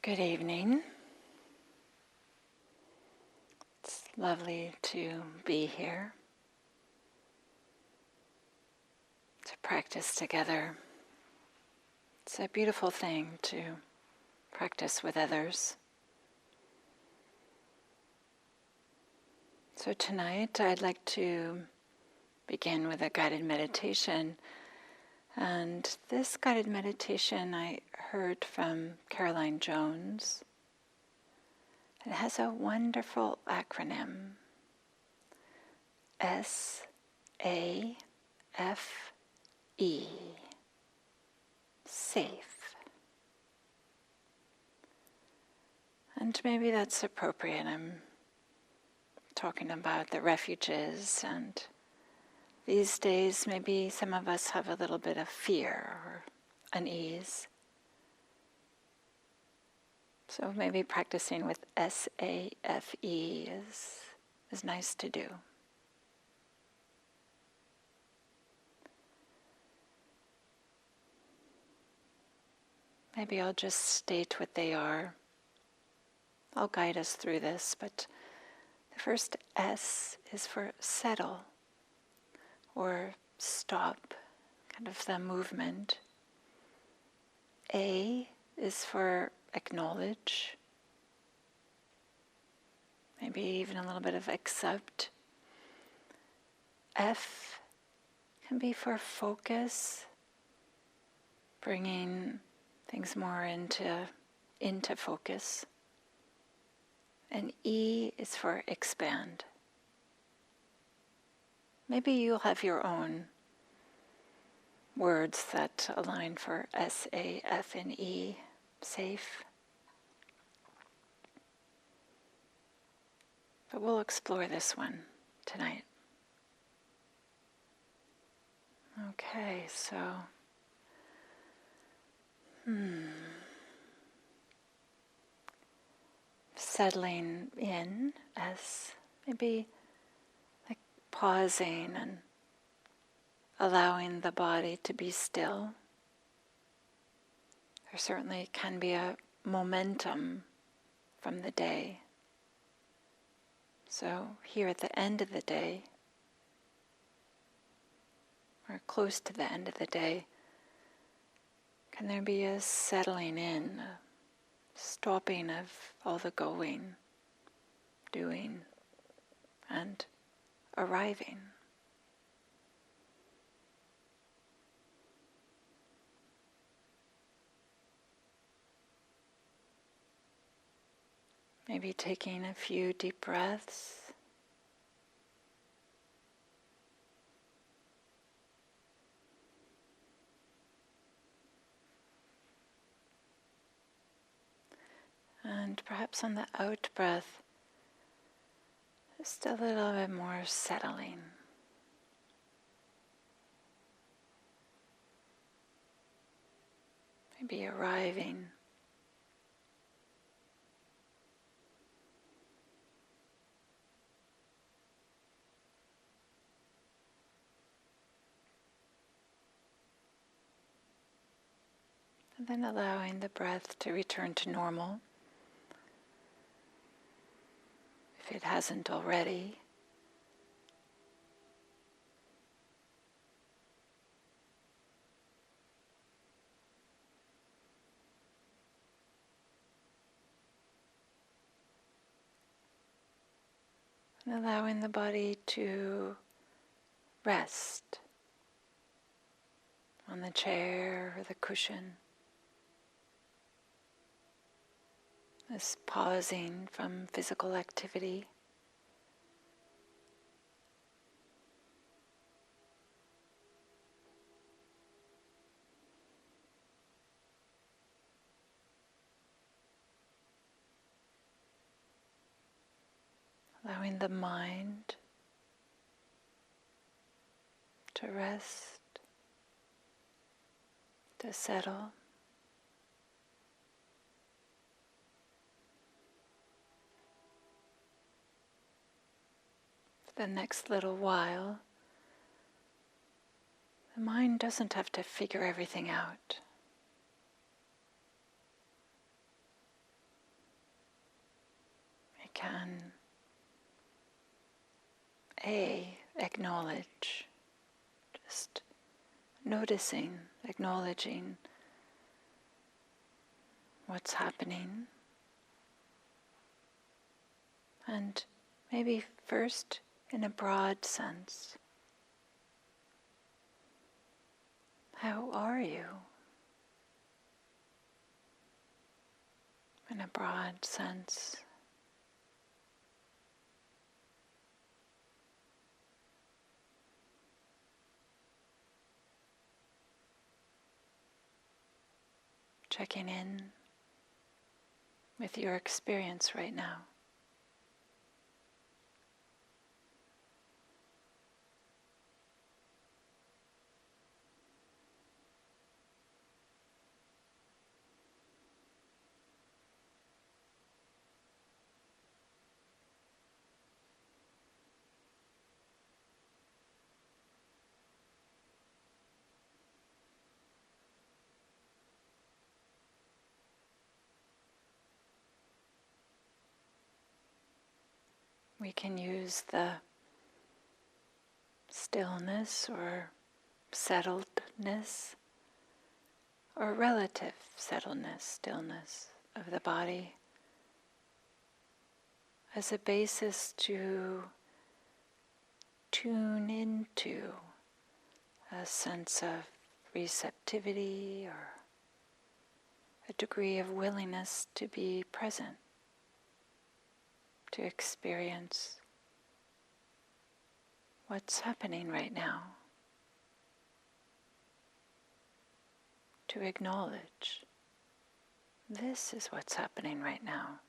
Good evening. It's lovely to be here, to practice together. It's a beautiful thing to practice with others. So tonight I'd like to begin with a guided meditation. And this guided meditation I heard from Caroline Jones. It has a wonderful acronym, S.A.F.E, SAFE. And maybe that's appropriate. I'm talking about the refuges, and these days maybe some of us have a little bit of fear or unease. So maybe practicing with S.A.F.E is nice to do. Maybe I'll just state what they are. I'll guide us through this, but the first S is for settle or stop, kind of the movement. A is for acknowledge, maybe even a little bit of accept. F can be for focus, bringing things more into focus. And E is for expand. Maybe you'll have your own words that align for S, A, F, and E, safe. But we'll explore this one tonight. Okay, so settling in as maybe like pausing and allowing the body to be still. There certainly can be a momentum from the day. So here at the end of the day, or close to the end of the day, can there be a settling in, a stopping of all the going, doing, and arriving? Maybe taking a few deep breaths. And perhaps on the out breath, just a little bit more settling. Maybe arriving. And then allowing the breath to return to normal, if it hasn't already. And allowing the body to rest on the chair or the cushion. This pausing from physical activity. Allowing the mind to rest, to settle. For the next little while, the mind doesn't have to figure everything out. can acknowledge, just noticing, acknowledging what's happening. And maybe first in a broad sense, how are you? In a broad sense. Checking in with your experience right now. We can use the stillness or settledness or relative settledness, stillness of the body as a basis to tune into a sense of receptivity or a degree of willingness to be present, to experience what's happening right now, to acknowledge this is what's happening right now.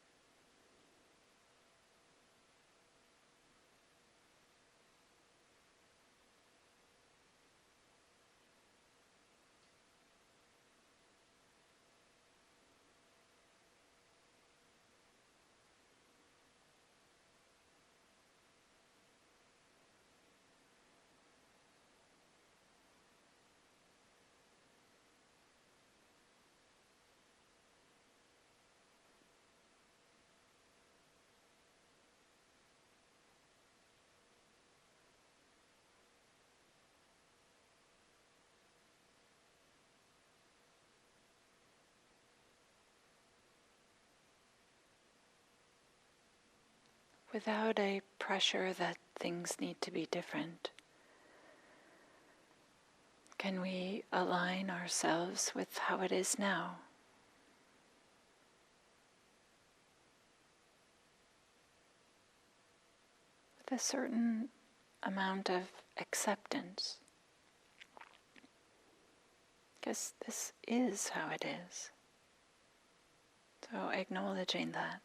Without a pressure that things need to be different. Can we align ourselves with how it is now? With a certain amount of acceptance. Because this is how it is. So acknowledging that.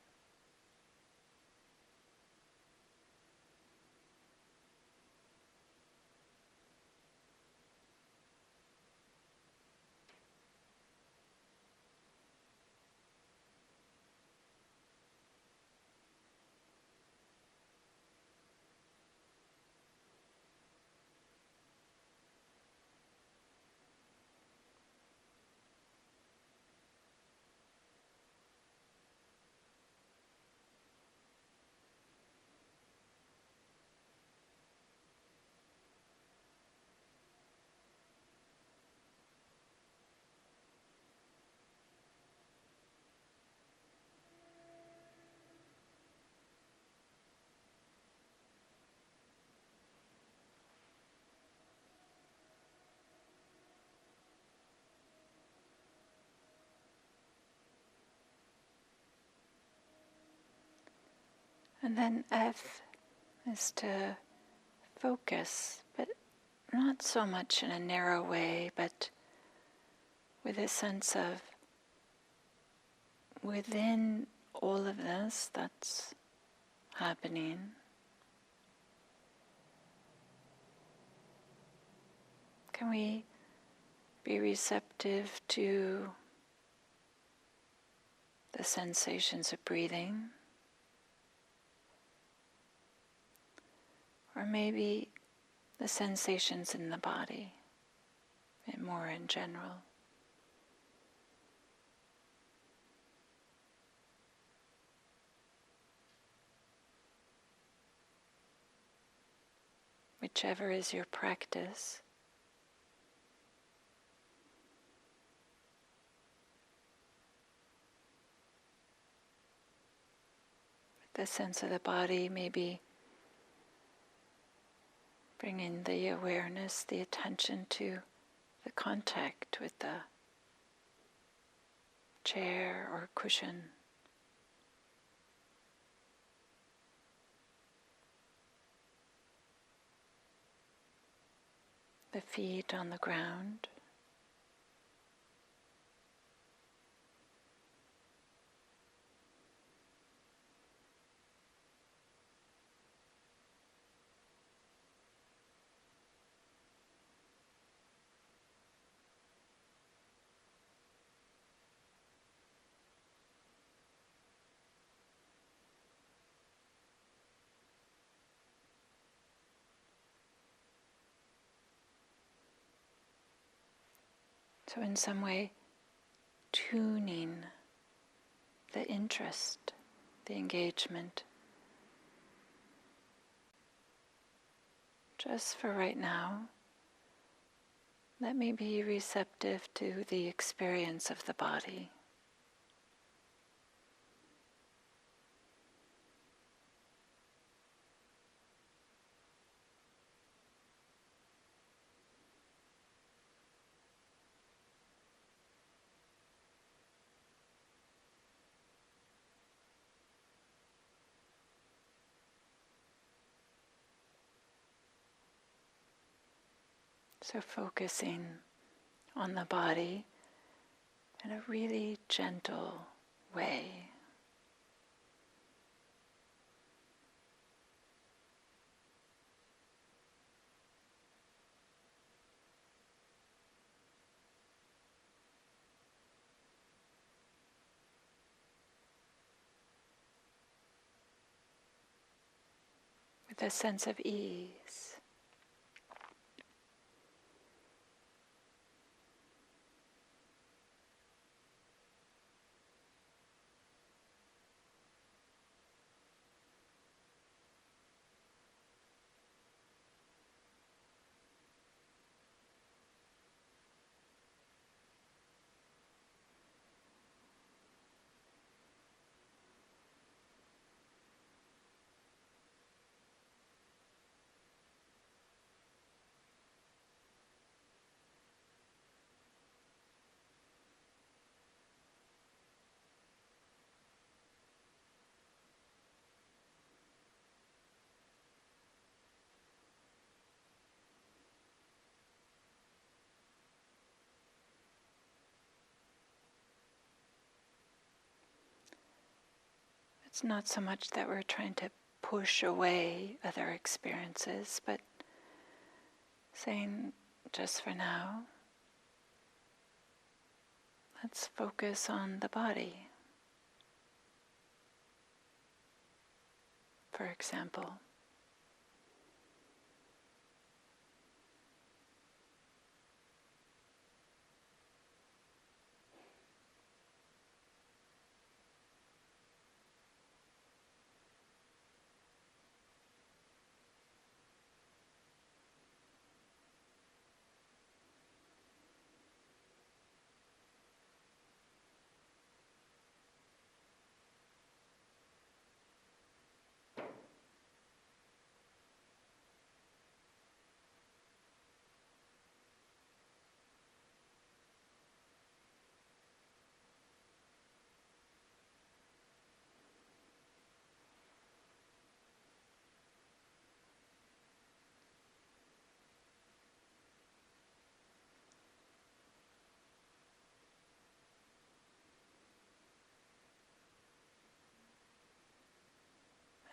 And then F is to focus, but not so much in a narrow way, but with a sense of within all of this that's happening, can we be receptive to the sensations of breathing? Or maybe the sensations in the body, and more in general. whichever is your practice. The sense of the body, maybe bringing the awareness, the attention to the contact with the chair or cushion. The feet on the ground. So in some way, tuning the interest, the engagement, just for right now. Let me be receptive to the experience of the body. So focusing on the body in a really gentle way. With a sense of ease. It's not so much that we're trying to push away other experiences, but saying, just for now, let's focus on the body. For example,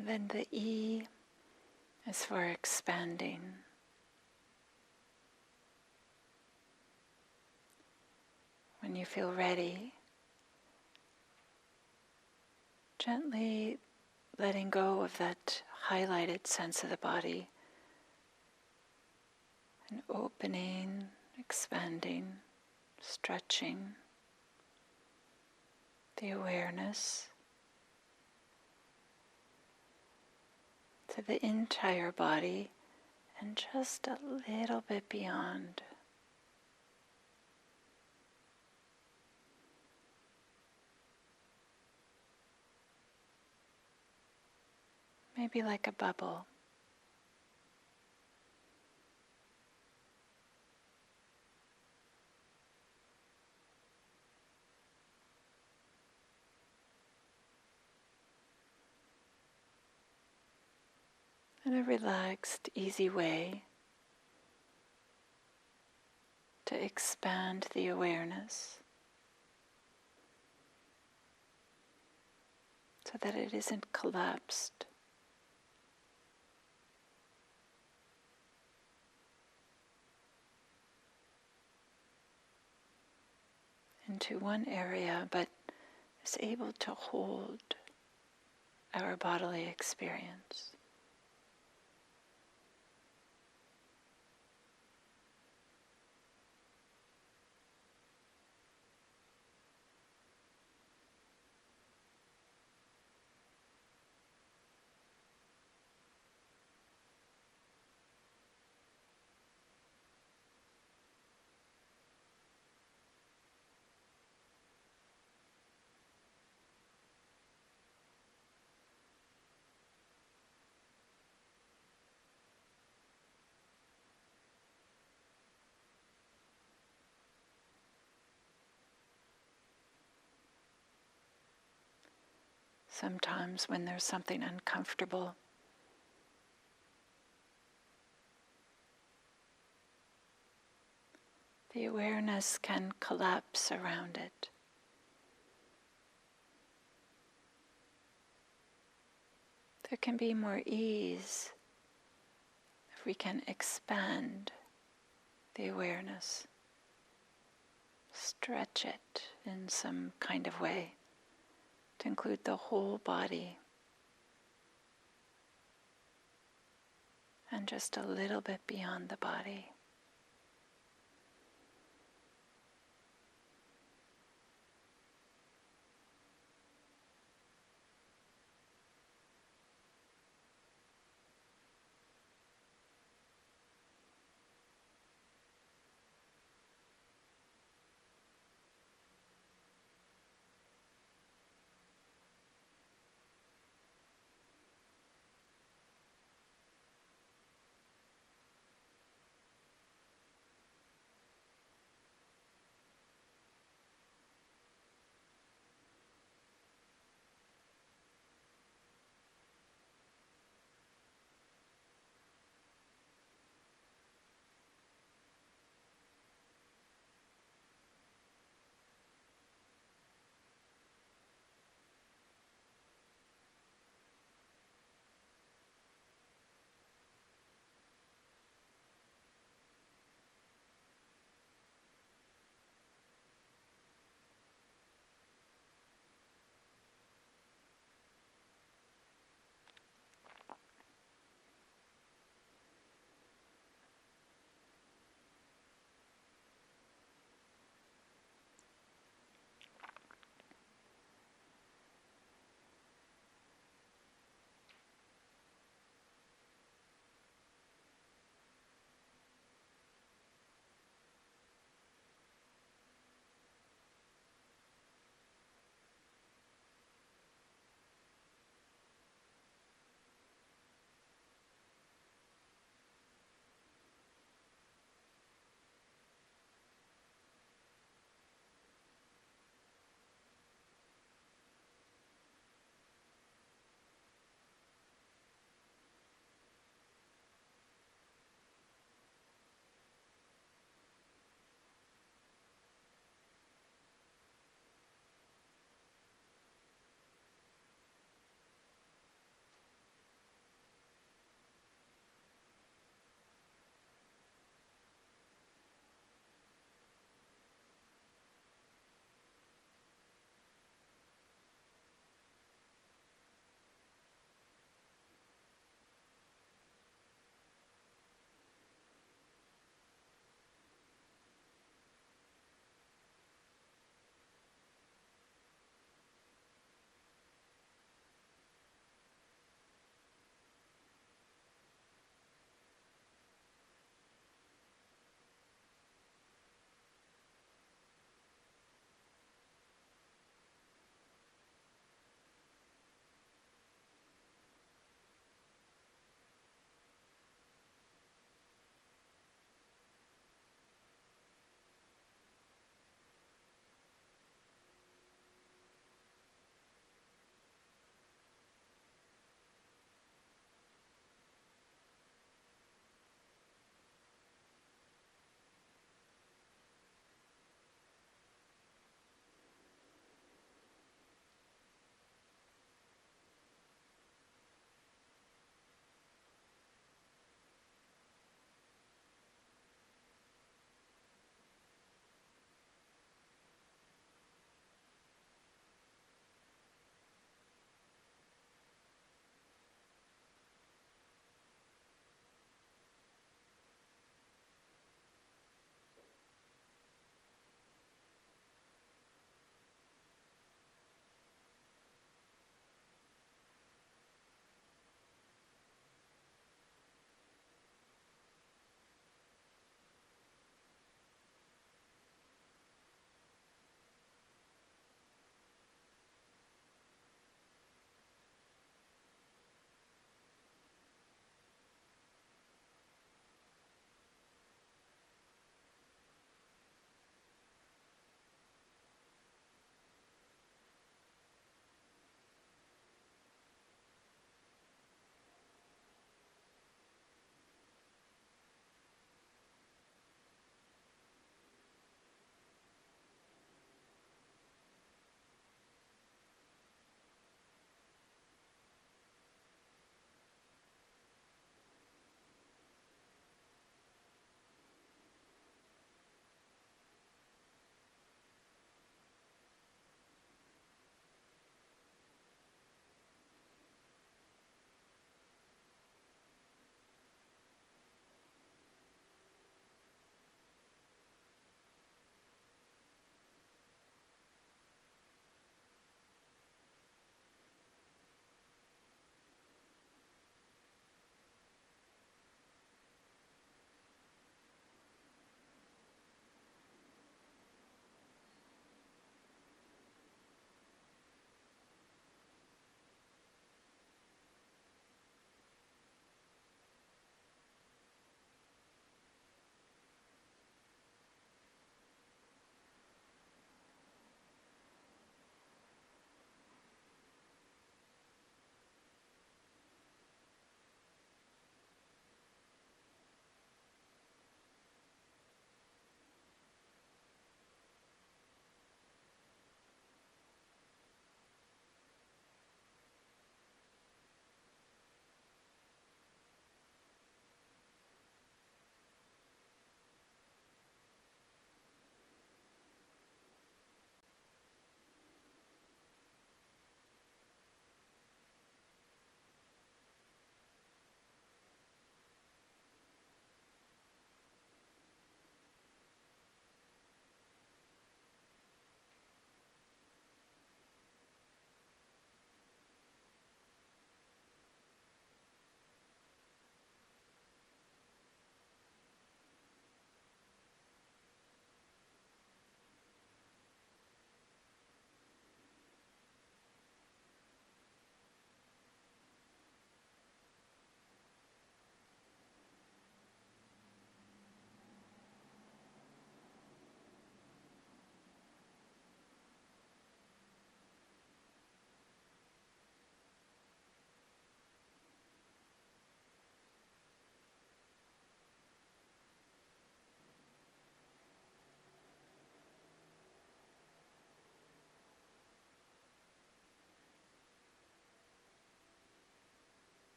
and then the E is for expanding. When you feel ready, gently letting go of that highlighted sense of the body and opening, expanding, stretching the awareness to the entire body and just a little bit beyond. Maybe like a bubble. In a relaxed, easy way to expand the awareness so that it isn't collapsed into one area, but is able to hold our bodily experience. Sometimes when there's something uncomfortable, the awareness can collapse around it. There can be more ease if we can expand the awareness, stretch it in some kind of way to include the whole body and just a little bit beyond the body.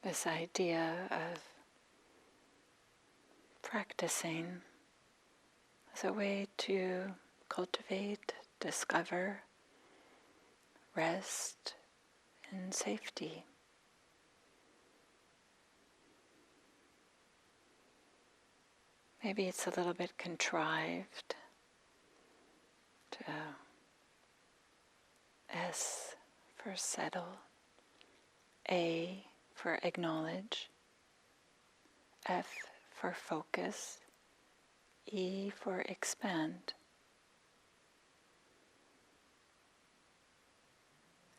this idea of practicing as a way to cultivate, discover, rest in safety. Maybe it's a little bit contrived. To S for settle, A for acknowledge, F for focus, E for expand.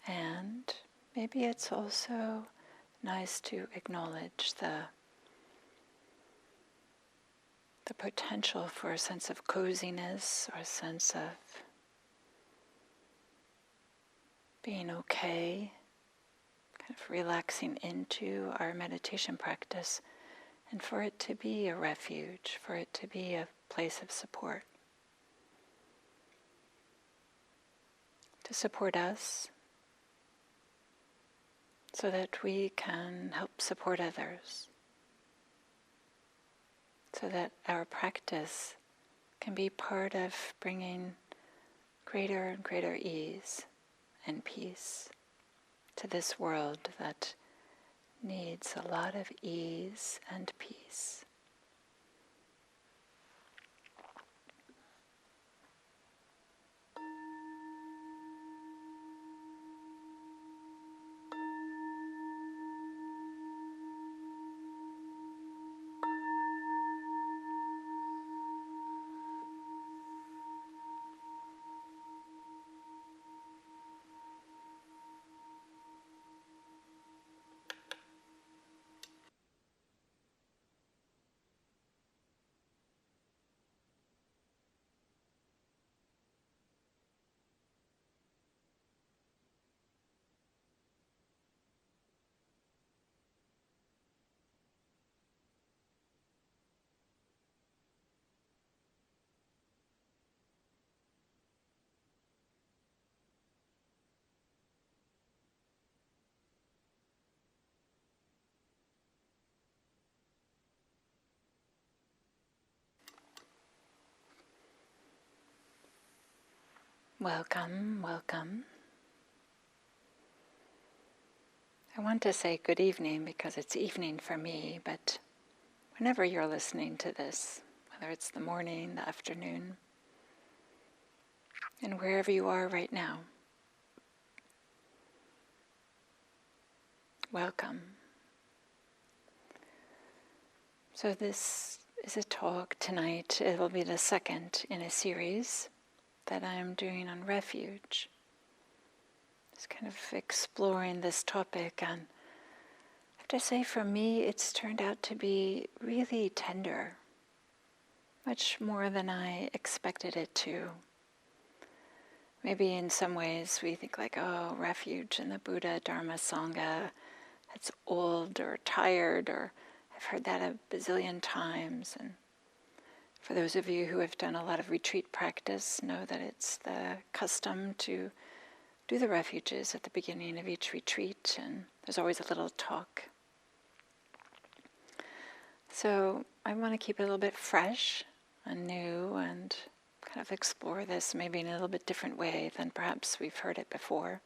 And maybe it's also nice to acknowledge the potential for a sense of coziness or a sense of being okay, kind of relaxing into our meditation practice, and for it to be a refuge, for it to be a place of support. To support us so that we can help support others, so that our practice can be part of bringing greater and greater ease and peace to this world that needs a lot of ease and peace. Welcome, welcome. I want to say good evening because it's evening for me, but whenever you're listening to this, whether it's the morning, the afternoon, and wherever you are right now, welcome. So this is a talk tonight. It will be the second in a series that I'm doing on refuge. Just kind of exploring this topic, and I have to say for me it's turned out to be really tender, much more than I expected it to. Maybe in some ways we think like, oh, refuge and the Buddha, Dharma, Sangha, it's old or tired, or I've heard that a bazillion times. And for those of you who have done a lot of retreat practice, know that it's the custom to do the refuges at the beginning of each retreat, and there's always a little talk. So I want to keep it a little bit fresh and new and kind of explore this maybe in a little bit different way than perhaps we've heard it before.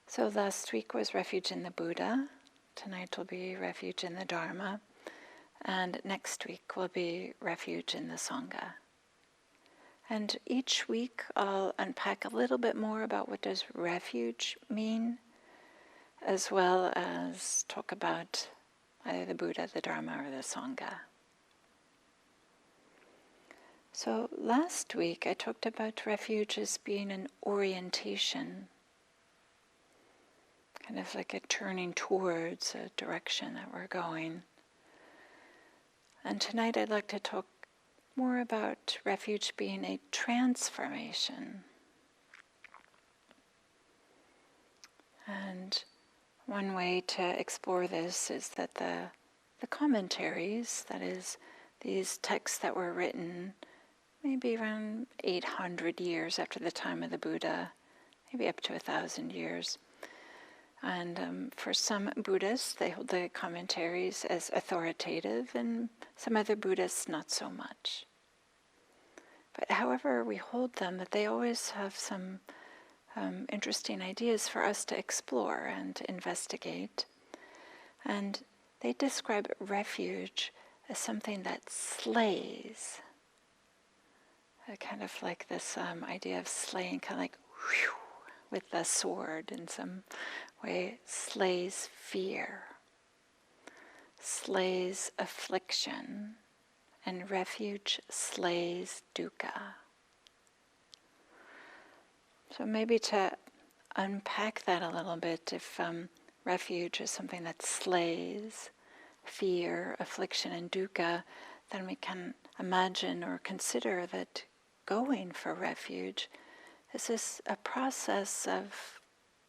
So last week was Refuge in the Buddha. Tonight will be Refuge in the Dharma. And next week will be Refuge in the Sangha. And each week I'll unpack a little bit more about what does refuge mean, as well as talk about either the Buddha, the Dharma, or the Sangha. So last week I talked about refuge as being an orientation, kind of like a turning towards a direction that we're going. And tonight I'd like to talk more about refuge being a transformation. And one way to explore this is that the commentaries, that is, these texts that were written maybe around 800 years after the time of the Buddha, maybe up to 1,000 years, And for some Buddhists, they hold the commentaries as authoritative, and some other Buddhists not so much. But however we hold them, that they always have some interesting ideas for us to explore and to investigate. And they describe refuge as something that slays. Kind of like this idea of slaying, kind of like whew, with the sword in some way, slays fear, slays affliction, and refuge slays dukkha. So maybe to unpack that a little bit, if refuge is something that slays fear, affliction, and dukkha, then we can imagine or consider that going for refuge is this a process of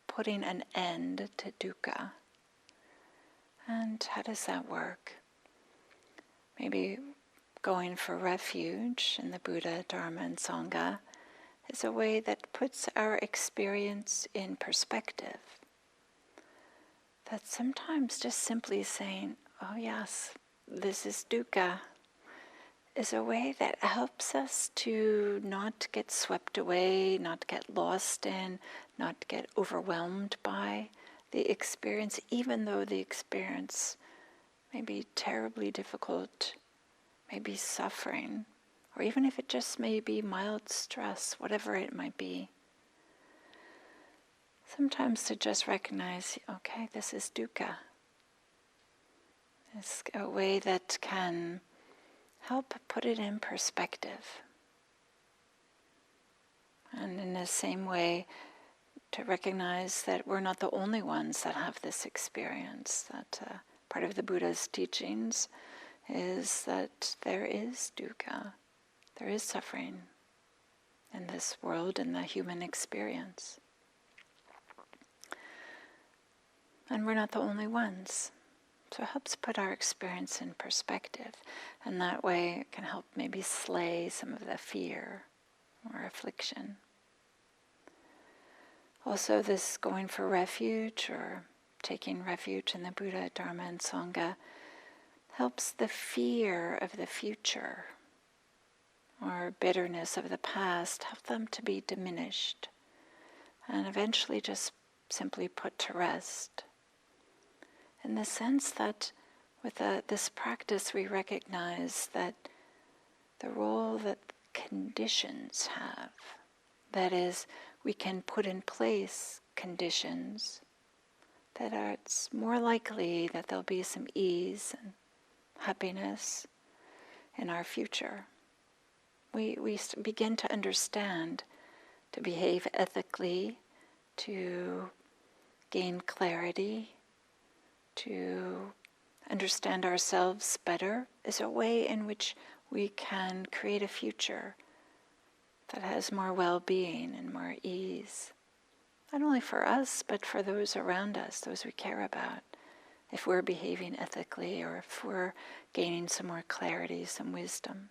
putting an end to dukkha. And how does that work? Maybe going for refuge in the Buddha, Dharma, and Sangha is a way that puts our experience in perspective. That sometimes just simply saying, oh yes, this is dukkha, is a way that helps us to not get swept away, not get lost in, not get overwhelmed by the experience, even though the experience may be terribly difficult, may be suffering, or even if it just may be mild stress, whatever it might be. Sometimes to just recognize, okay, this is dukkha. It's a way that can help put it in perspective. And in the same way, to recognize that we're not the only ones that have this experience, that part of the Buddha's teachings is that there is dukkha, there is suffering in this world, in the human experience. And we're not the only ones. So it helps put our experience in perspective. And that way it can help maybe slay some of the fear or affliction. Also, this going for refuge or taking refuge in the Buddha, Dharma, and Sangha helps the fear of the future or bitterness of the past, help them to be diminished and eventually just simply put to rest. In the sense that with this practice we recognize that the role that conditions have, that is, we can put in place conditions that it's more likely that there'll be some ease and happiness in our future. We begin to understand, to behave ethically, to gain clarity, to understand ourselves better, is a way in which we can create a future that has more well-being and more ease. Not only for us, but for those around us, those we care about. If we're behaving ethically or if we're gaining some more clarity, some wisdom.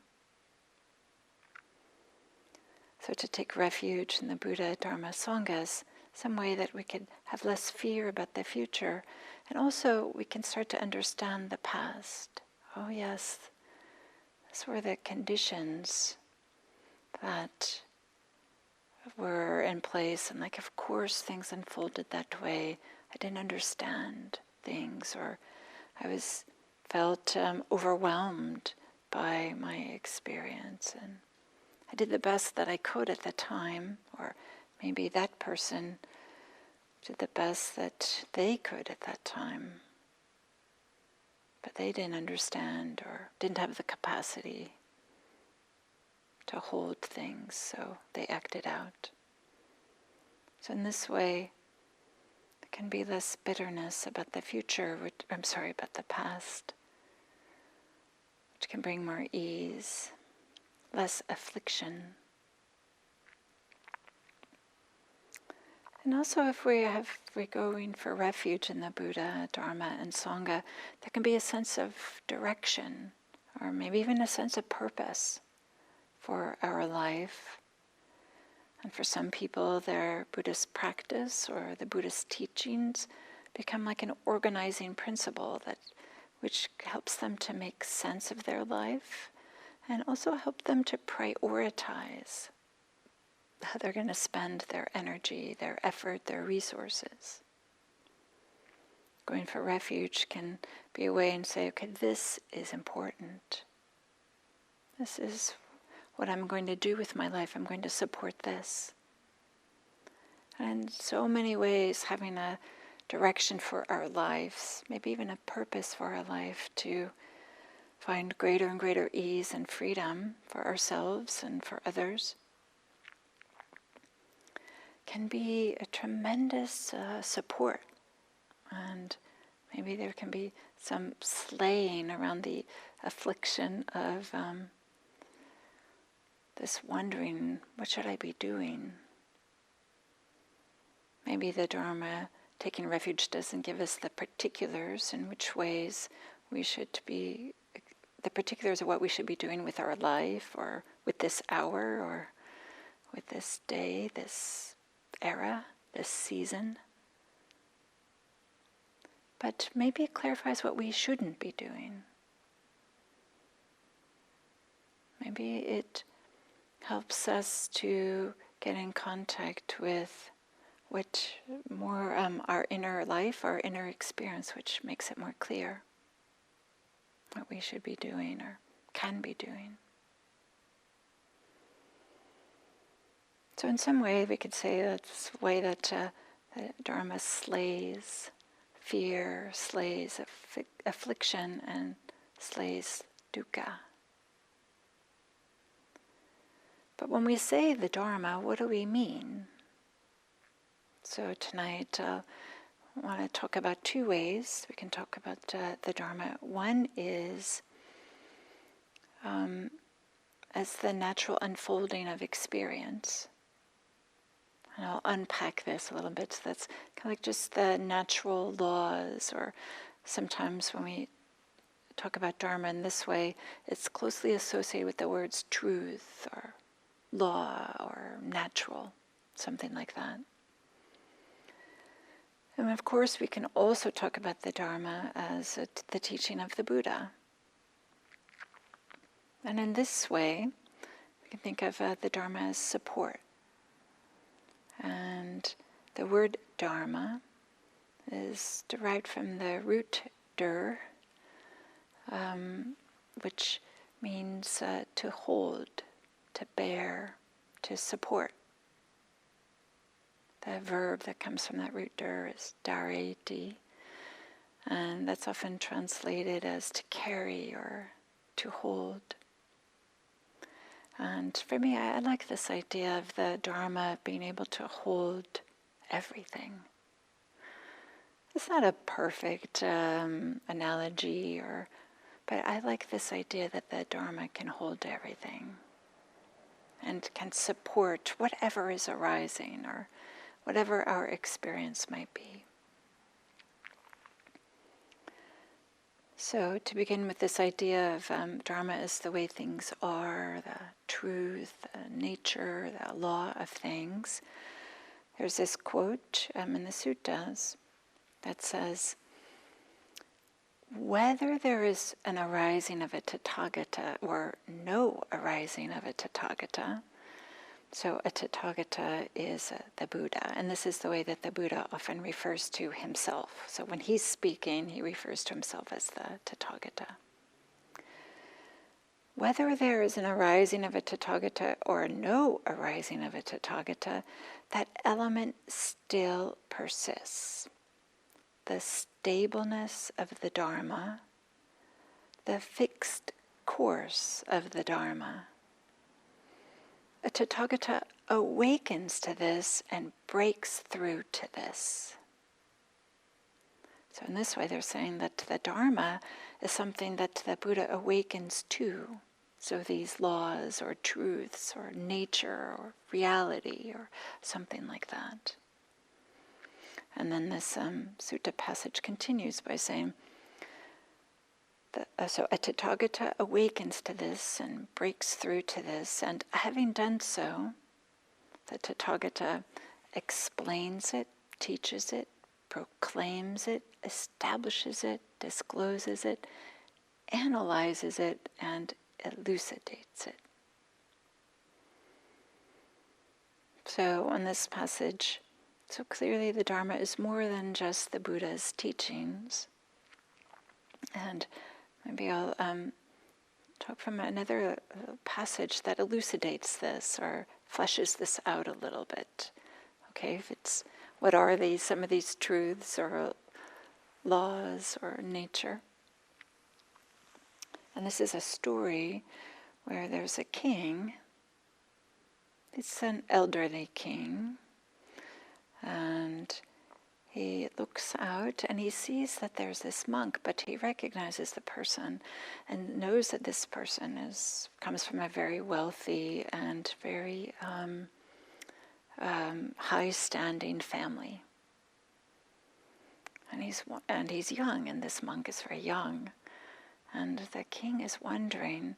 So to take refuge in the Buddha, Dharma, Sangha is some way that we could have less fear about the future. And also we can start to understand the past. Oh yes, these were the conditions that were in place, and like of course things unfolded that way. I didn't understand things, or I felt overwhelmed by my experience, and I did the best that I could at the time, or maybe that person did the best that they could at that time, but they didn't understand or didn't have the capacity to hold things, so they acted out. So in this way, there can be less bitterness about the future, about the past, which can bring more ease, less affliction. And also if we're going for refuge in the Buddha, Dharma, and Sangha, there can be a sense of direction, or maybe even a sense of purpose for our life. And for some people, their Buddhist practice or the Buddhist teachings become like an organizing principle which helps them to make sense of their life and also help them to prioritize how they're going to spend their energy, their effort, their resources. Going for refuge can be a way and say, okay, this is important. This is what I'm going to do with my life. I'm going to support this. And in so many ways, having a direction for our lives, maybe even a purpose for our life to find greater and greater ease and freedom for ourselves and for others, can be a tremendous support. And maybe there can be some slaying around the affliction of this wondering, what should I be doing? Maybe the Dharma, taking refuge, doesn't give us the particulars in which ways we should be, the particulars of what we should be doing with our life or with this hour or with this day, this era, this season. But maybe it clarifies what we shouldn't be doing. Maybe it helps us to get in contact with what more our inner life, our inner experience, which makes it more clear what we should be doing or can be doing. So in some way we could say that's the way that the Dharma slays fear, slays affliction, and slays dukkha. But when we say the Dharma, what do we mean? So tonight I want to talk about two ways we can talk about the Dharma. One is as the natural unfolding of experience. And I'll unpack this a little bit. So that's kind of like just the natural laws, or sometimes when we talk about Dharma in this way, it's closely associated with the words truth or law or natural, something like that. And of course we can also talk about the Dharma as the teaching of the Buddha. And in this way, we can think of the Dharma as support. And the word Dharma is derived from the root dur, which means to hold, to bear, to support. The verb that comes from that root dur is dhareti, and that's often translated as to carry or to hold. And for me, I like this idea of the Dharma being able to hold everything. It's not a perfect analogy, but I like this idea that the Dharma can hold everything and can support whatever is arising or whatever our experience might be. So to begin with this idea of Dharma as the way things are, the truth, the nature, the law of things, there's this quote in the suttas that says, whether there is an arising of a Tathagata or no arising of a Tathagata, so a Tathagata is the Buddha, and this is the way that the Buddha often refers to himself. So when he's speaking, he refers to himself as the Tathagata. Whether there is an arising of a Tathagata or no arising of a Tathagata, that element still persists. The stableness of the Dharma, the fixed course of the Dharma. A Tathagata awakens to this and breaks through to this. So in this way they're saying that the Dharma is something that the Buddha awakens to. So these laws or truths or nature or reality or something like that. And then this sutta passage continues by saying, so a Tathagata awakens to this and breaks through to this, and having done so, the Tathagata explains it, teaches it, proclaims it, establishes it, discloses it, analyzes it, and elucidates it. So in this passage, so clearly the Dharma is more than just the Buddha's teachings. And maybe I'll talk from another passage that elucidates this or fleshes this out a little bit. Okay, if it's, what are these, some of these truths or laws or nature? And this is a story where there's a king. It's an elderly king, and he looks out and he sees that there's this monk, but he recognizes the person and knows that this person comes from a very wealthy and very high-standing family. And he's young, and this monk is very young. And the king is wondering,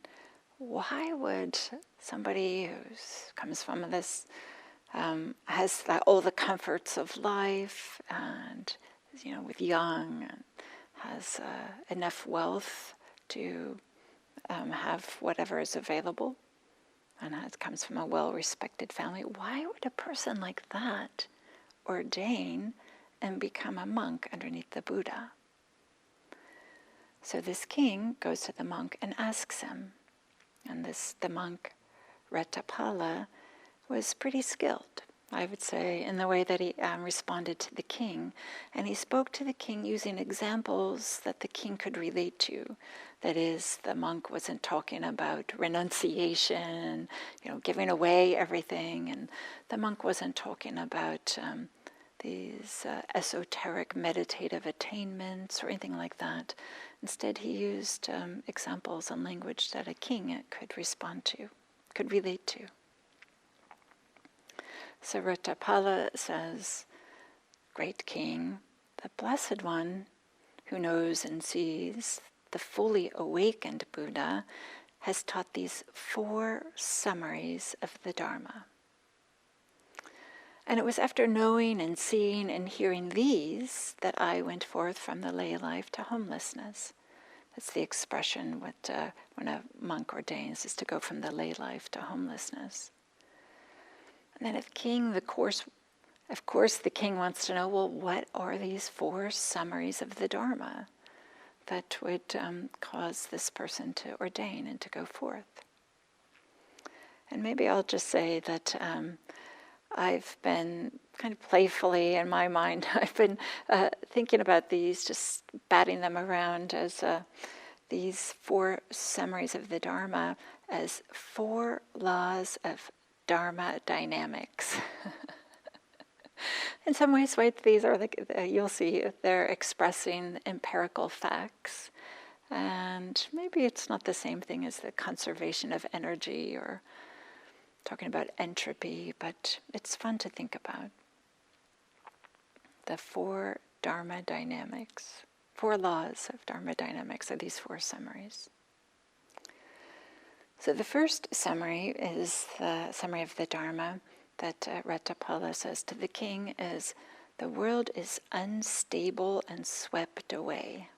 why would somebody who comes from this, has all the comforts of life, and with young, and has enough wealth to have whatever is available, and it comes from a well-respected family, why would a person like that ordain and become a monk underneath the Buddha? So this king goes to the monk and asks him. And the monk, Retapala, was pretty skilled, I would say, in the way that he responded to the king. And he spoke to the king using examples that the king could relate to. That is, the monk wasn't talking about renunciation, giving away everything. And the monk wasn't talking about these esoteric meditative attainments or anything like that. Instead, he used examples and language that a king could respond to, could relate to. So Retapala says, "Great king, the Blessed One, who knows and sees the fully awakened Buddha, has taught these 4 summaries of the Dharma. And it was after knowing and seeing and hearing these that I went forth from the lay life to homelessness." That's the expression when a monk ordains, is to go from the lay life to homelessness. And then of course the king wants to know, well, what are these 4 summaries of the Dharma that would cause this person to ordain and to go forth? And maybe I'll just say that I've been kind of playfully in my mind, I've been thinking about these, just batting them around as these 4 summaries of the Dharma as 4 laws of Dharma dynamics. In some ways, right, these are you'll see, they're expressing empirical facts. And maybe it's not the same thing as the conservation of energy or talking about entropy, but it's fun to think about. The 4 Dharma dynamics, 4 laws of Dharma dynamics are these 4 summaries. So the first summary is the summary of the Dharma that Retapala says to the king is, the world is unstable and swept away.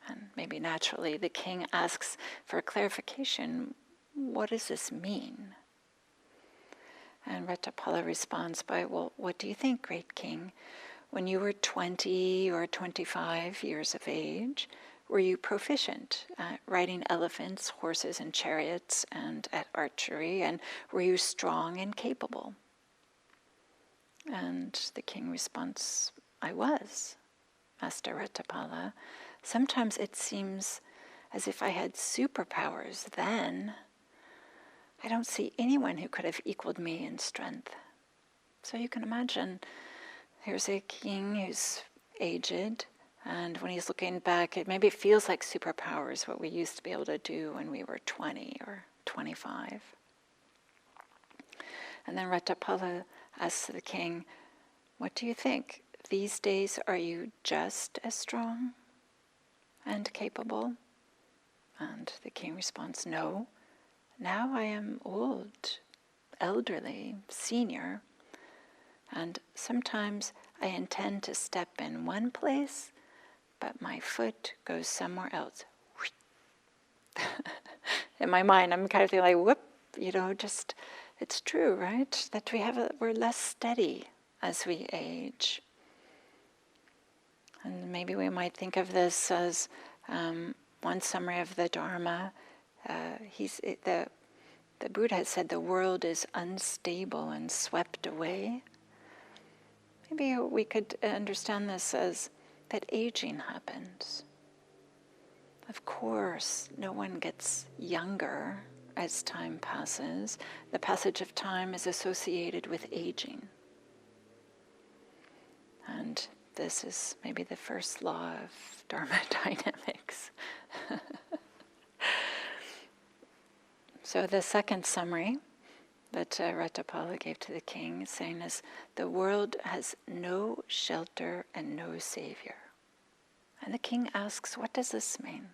And maybe naturally the king asks for clarification, what does this mean? And Retapala responds by, well, what do you think, great king? When you were 20 or 25 years of age, were you proficient at riding elephants, horses, and chariots, and at archery? And were you strong and capable? And the king responds, I was, Master Retapala. Sometimes it seems as if I had superpowers then. I don't see anyone who could have equaled me in strength. So you can imagine, here's a king who's aged, and when he's looking back, maybe it feels like superpowers, what we used to be able to do when we were 20 or 25. And then Retapala asks the king, what do you think? These days, are you just as strong and capable? And the king responds, no. Now I am old, elderly, senior, and sometimes I intend to step in one place, but my foot goes somewhere else. In my mind, I'm kind of thinking like, whoop, just, it's true, right? That we're less steady as we age. And maybe we might think of this as one summary of the Dharma. The Buddha has said the world is unstable and swept away. Maybe we could understand this as that aging happens. Of course, no one gets younger as time passes. The passage of time is associated with aging. And this is maybe the first law of Dharma dynamics. So the second summary that Ratapala gave to the king is saying is, the world has no shelter and no savior. And the king asks, what does this mean?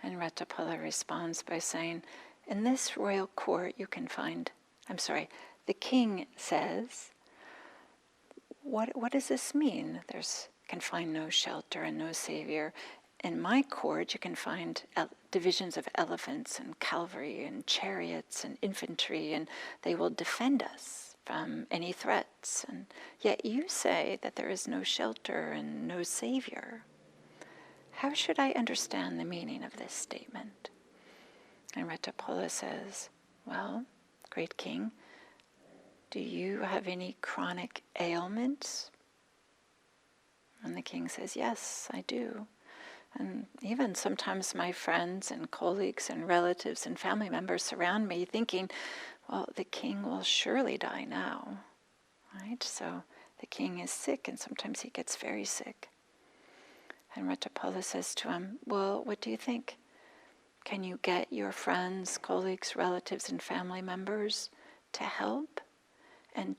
And Ratapala responds by saying, in this royal court you can find, the king says, what does this mean? Can find no shelter and no savior. In my court you can find divisions of elephants and cavalry and chariots and infantry, and they will defend us from any threats. And yet you say that there is no shelter and no savior. How should I understand the meaning of this statement? And Ratapala says, well, great king, do you have any chronic ailments? And the king says, yes, I do. And even sometimes my friends and colleagues and relatives and family members surround me thinking, well, the king will surely die now, right? So the king is sick, and sometimes he gets very sick. And Ratapala says to him, well, what do you think? Can you get your friends, colleagues, relatives, and family members to help? And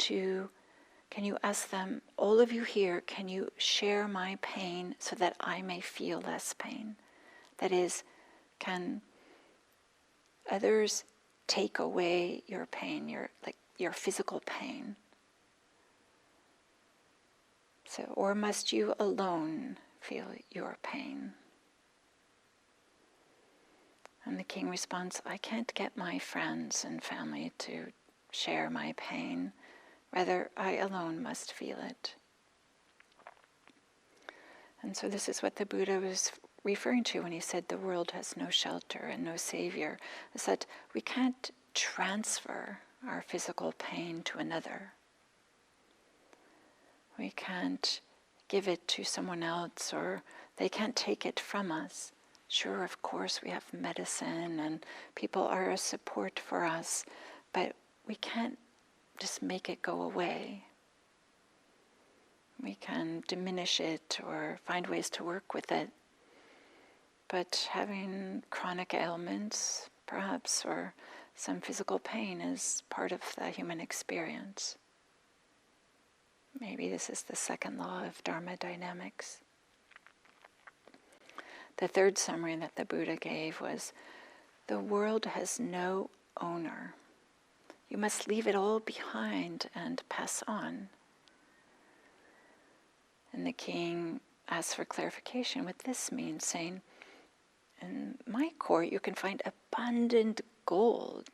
can you ask them, all of you here, can you share my pain so that I may feel less pain? That is, can others take away your pain, your physical pain? So, or must you alone feel your pain? And the king responds, I can't get my friends and family to share my pain. Rather, I alone must feel it. And so this is what the Buddha was referring to when he said the world has no shelter and no savior. Is that we can't transfer our physical pain to another. We can't give it to someone else, or they can't take it from us. Sure, of course, we have medicine and people are a support for us, but we can't just make it go away. We can diminish it or find ways to work with it. But having chronic ailments, perhaps, or some physical pain is part of the human experience. Maybe this is the second law of Dharma dynamics. The third summary that the Buddha gave was, the world has no owner. You must leave it all behind and pass on. And the king asks for clarification what this means, saying, in my court you can find abundant gold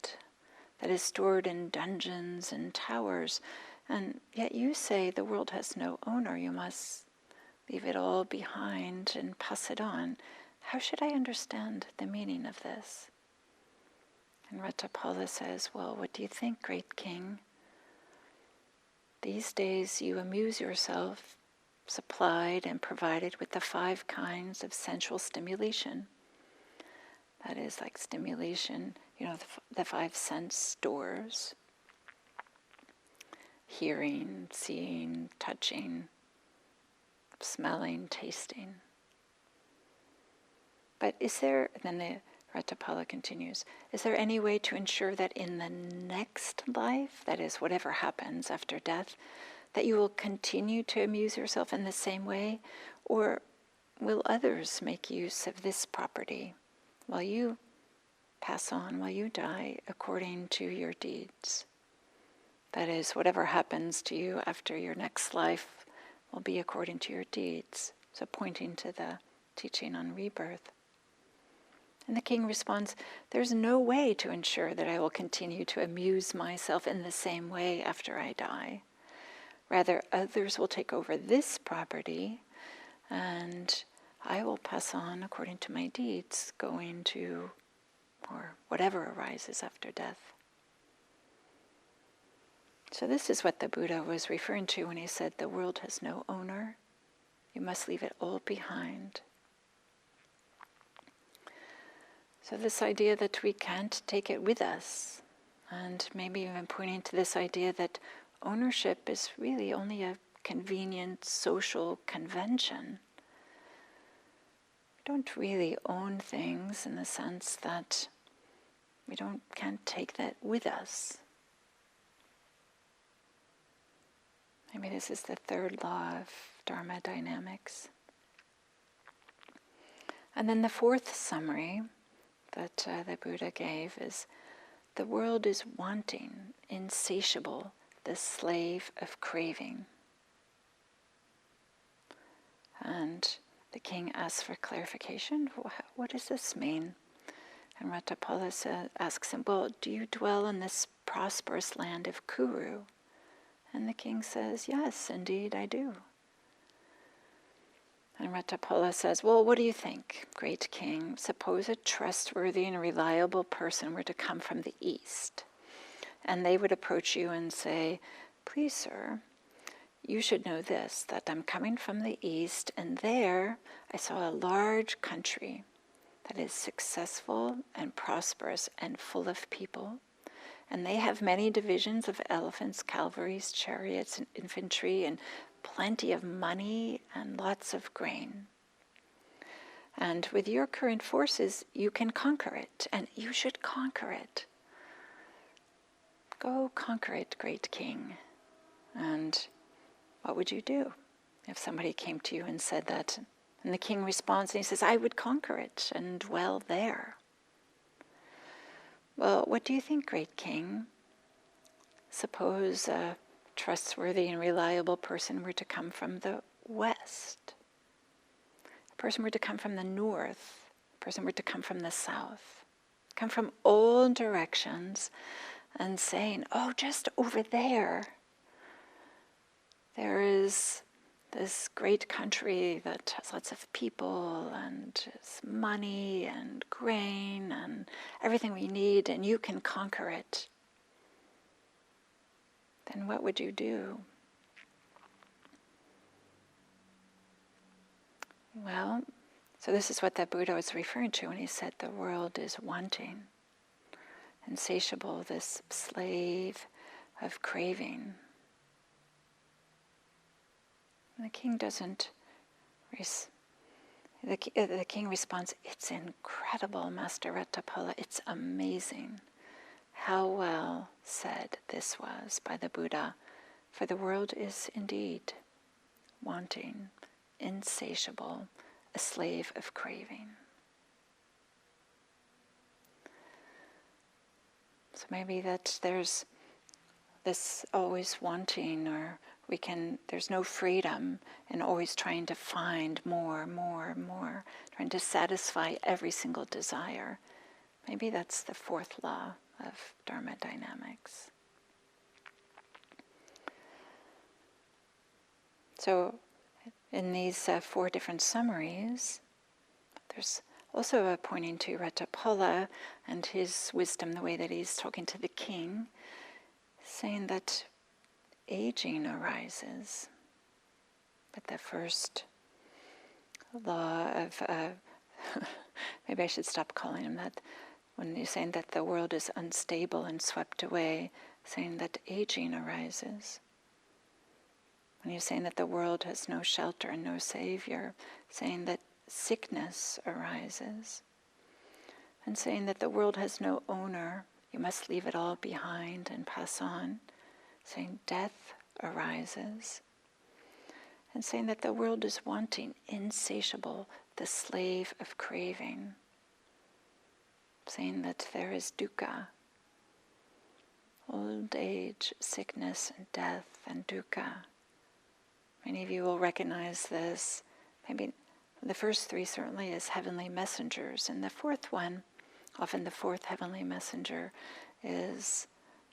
that is stored in dungeons and towers, and yet you say the world has no owner. You must leave it all behind and pass it on. How should I understand the meaning of this? And Ratapala says, well, what do you think, great king? These days you amuse yourself, supplied and provided with the 5 kinds of sensual stimulation. That is like stimulation, the 5 sense doors. Hearing, seeing, touching, smelling, tasting. But then the Ratapala continues, is there any way to ensure that in the next life, that is, whatever happens after death, that you will continue to amuse yourself in the same way? Or will others make use of this property while you pass on, while you die, according to your deeds? That is, whatever happens to you after your next life will be according to your deeds. So pointing to the teaching on rebirth. And the king responds, there's no way to ensure that I will continue to amuse myself in the same way after I die. Rather, others will take over this property, and I will pass on according to my deeds, going to, or whatever arises after death. So this is what the Buddha was referring to when he said the world has no owner. You must leave it all behind. So this idea that we can't take it with us, and maybe even pointing to this idea that ownership is really only a convenient social convention. We don't really own things in the sense that we can't take that with us. Maybe this is the third law of Dharma dynamics. And then the fourth summary that the Buddha gave is, the world is wanting, insatiable, the slave of craving. And the king asks for clarification. What does this mean? And Ratapala asks him, well, do you dwell in this prosperous land of Kuru? And the king says, yes, indeed I do. And Ratapala says, well, what do you think, great king? Suppose a trustworthy and reliable person were to come from the east, and they would approach you and say, please, sir, you should know this, that I'm coming from the east, and there I saw a large country that is successful and prosperous and full of people. And they have many divisions of elephants, cavalries, chariots, and infantry, and plenty of money and lots of grain. And with your current forces, you can conquer it, and you should conquer it. Go conquer it, great king. And what would you do if somebody came to you and said that? And the king responds and he says, I would conquer it and dwell there. Well, what do you think, great king? Suppose a trustworthy and reliable person were to come from the west. A person were to come from the north. A person were to come from the south. Come from all directions and saying, oh, just over there is this great country that has lots of people and money and grain and everything we need, and you can conquer it. Then what would you do? Well, so this is what the Buddha was referring to when he said the world is wanting, insatiable, this slave of craving. The king doesn't, the king responds, it's incredible, Master Ratapala, it's amazing. How well said this was by the Buddha, for the world is indeed wanting, insatiable, a slave of craving. So maybe that there's this always wanting, or there's no freedom in always trying to find more, trying to satisfy every single desire. Maybe that's the fourth law of Dharma dynamics. So in these four different summaries, there's also a pointing to Ratapala and his wisdom, the way that he's talking to the king, saying that aging arises. But the first law of, maybe I should stop calling him that, when you're saying that the world is unstable and swept away, saying that aging arises. When you're saying that the world has no shelter and no savior, saying that sickness arises. And saying that the world has no owner, you must leave it all behind and pass on. Saying death arises. And saying that the world is wanting, insatiable, the slave of craving. Saying that there is dukkha. old age, sickness, and death, and dukkha. Many of you will recognize this. Maybe the first three certainly as heavenly messengers, and the fourth one, often the fourth heavenly messenger, is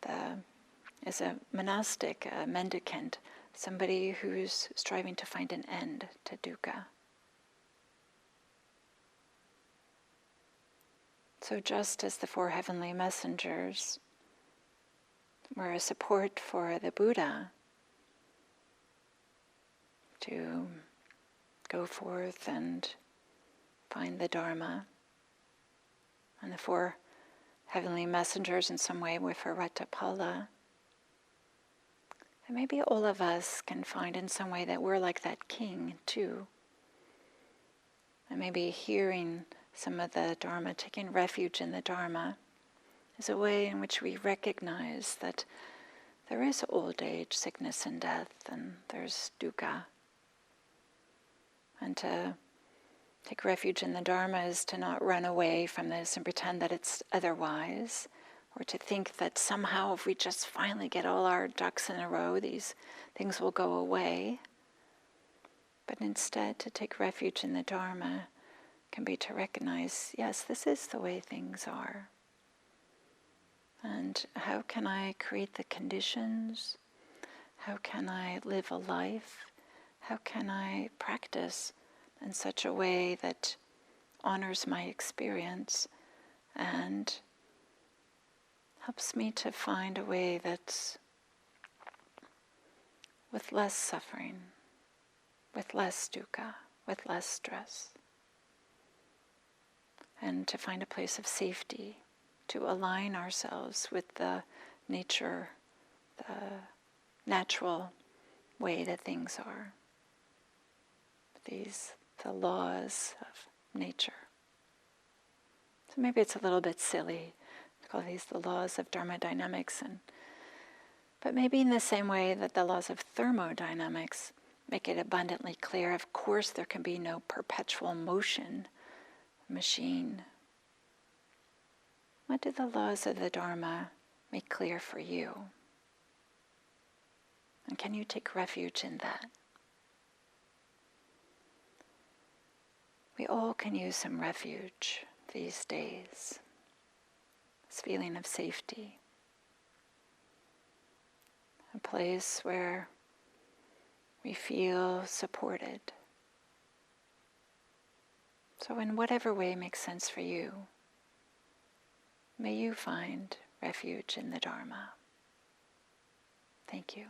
a monastic, a mendicant, somebody who's striving to find an end to dukkha. So just as the four heavenly messengers were a support for the Buddha to go forth and find the Dharma, and the four heavenly messengers in some way with Ratapala, and maybe all of us can find in some way that we're like that king too. And maybe hearing some of the Dharma, taking refuge in the Dharma, is a way in which we recognize that there is old age, sickness, and death, and there's dukkha. And to take refuge in the Dharma is to not run away from this and pretend that it's otherwise, or to think that somehow if we just finally get all our ducks in a row, these things will go away. But instead, to take refuge in the Dharma can be to recognize, yes, this is the way things are. And how can I create the conditions? How can I live a life? How can I practice in such a way that honors my experience and helps me to find a way that's with less suffering, with less dukkha, with less stress, and to find a place of safety, to align ourselves with the nature, the natural way that things are, the laws of nature. So maybe it's a little bit silly to call these the laws of thermodynamics, but maybe in the same way that the laws of thermodynamics make it abundantly clear, of course there can be no perpetual motion machine. What do the laws of the Dharma make clear for you? And can you take refuge in that? We all can use some refuge these days. This feeling of safety. A place where we feel supported. So in whatever way makes sense for you, may you find refuge in the Dharma. Thank you.